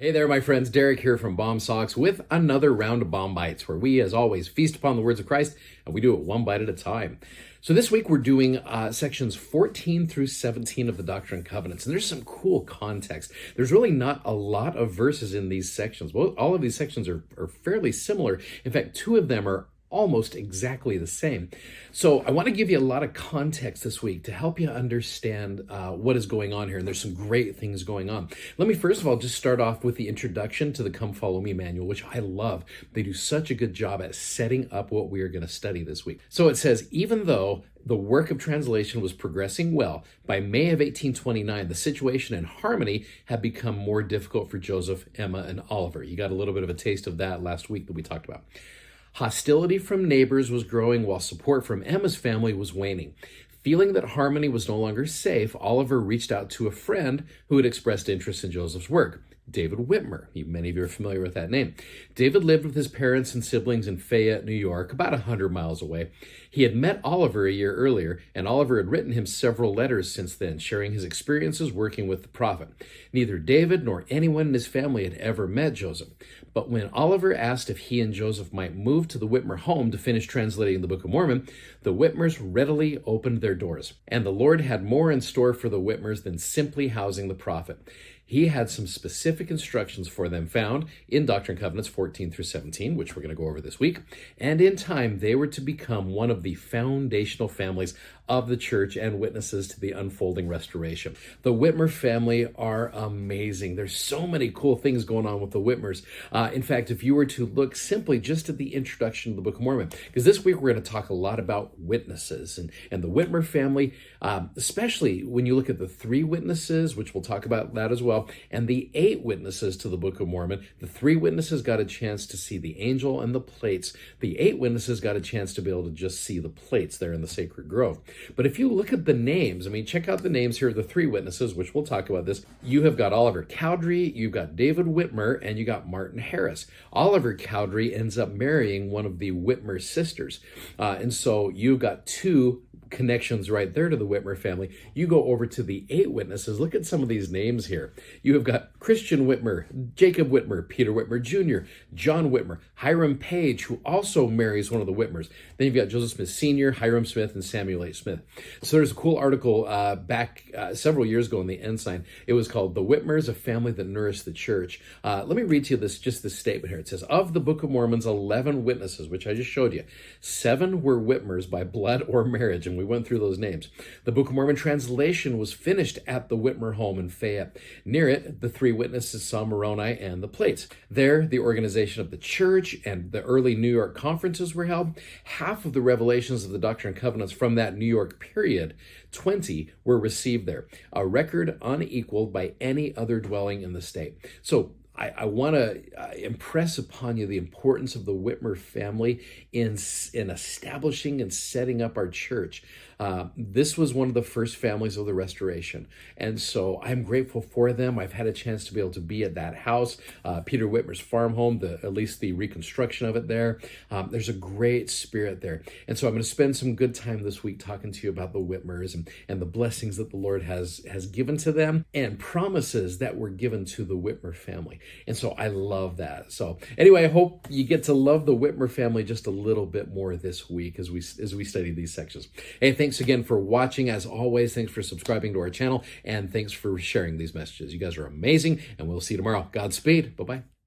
Hey there, my friends. Derek here from Bomb Socks with another round of Bomb Bites, where we, as always, feast upon the words of Christ, and we do it one bite at a time. So this week we're doing sections 14 through 17 of the Doctrine and Covenants, and there's some cool context. There's really not a lot of verses in these sections. Well, all of these sections are fairly similar. In fact, two of them are almost exactly the same. So I want to give you a lot of context this week to help you understand what is going on here. And there's some great things going on. Let me first of all just start off with the introduction to the Come Follow Me manual, which I love. They do such a good job at setting up what we are going to study this week. So it says, even though the work of translation was progressing well, by May of 1829, the situation in Harmony had become more difficult for Joseph, Emma, and Oliver. You got a little bit of a taste of that last week that we talked about. Hostility from neighbors was growing while support from Emma's family was waning. Feeling that Harmony was no longer safe, Oliver reached out to a friend who had expressed interest in Joseph's work, David Whitmer. Many of you are familiar with that name. David lived with his parents and siblings in Fayette, New York, about 100 miles away. He had met Oliver a year earlier, and Oliver had written him several letters since then, sharing his experiences working with the prophet. Neither David nor anyone in his family had ever met Joseph. But when Oliver asked if he and Joseph might move to the Whitmer home to finish translating the Book of Mormon, the Whitmers readily opened their doors. And the Lord had more in store for the Whitmers than simply housing the prophet. He had some specific instructions for them found in Doctrine and Covenants 14 through 17, which we're going to go over this week. And in time, they were to become one of the foundational families of the church and witnesses to the unfolding restoration. The Whitmer family are amazing. There's so many cool things going on with the Whitmers. In fact, if you were to look simply just at the introduction to the Book of Mormon, because this week we're going to talk a lot about witnesses and the Whitmer family, especially when you look at the 3 witnesses, which we'll talk about that as well, and the 8 witnesses to the Book of Mormon. The 3 witnesses got a chance to see the angel and the plates. The 8 witnesses got a chance to be able to just see the plates there in the sacred grove. But if you look at the names, check out the names here of the 3 witnesses, which we'll talk about this. You have got Oliver Cowdery, you've got David Whitmer, and you got Martin Harris. Oliver Cowdery ends up marrying one of the Whitmer sisters. And so you've got 2 connections right there to the Whitmer family. You go over to the 8 witnesses. Look at some of these names here. You have got Christian Whitmer, Jacob Whitmer, Peter Whitmer Jr., John Whitmer, Hiram Page, who also marries one of the Whitmers. Then you've got Joseph Smith Sr., Hiram Smith, and Samuel H. Smith. So there's a cool article back several years ago in the Ensign. It was called "The Whitmers, a Family That Nourished the Church." Let me read to you this statement here. It says, of the Book of Mormon's 11 witnesses, which I just showed you, 7 were Whitmers by blood or marriage, and we went through those names. The Book of Mormon translation was finished at the Whitmer home in Fayette. Near it, the 3 witnesses saw Moroni and the plates. There, the organization of the church and the early New York conferences were held. Half of the revelations of the Doctrine and Covenants from that New York period, 20, were received there, a record unequaled by any other dwelling in the state. So I want to impress upon you the importance of the Whitmer family in establishing and setting up our church. This was one of the first families of the restoration. And so I'm grateful for them. I've had a chance to be able to be at that house, Peter Whitmer's farm home, at least the reconstruction of it there. There's a great spirit there. And so I'm going to spend some good time this week talking to you about the Whitmers and the blessings that the Lord has given to them and promises that were given to the Whitmer family. And so I love that. So anyway, I hope you get to love the Whitmer family just a little bit more this week as we study these sections. Hey, thanks again for watching. As always, thanks for subscribing to our channel, and thanks for sharing these messages. You guys are amazing, and we'll see you tomorrow. Godspeed. Bye-bye.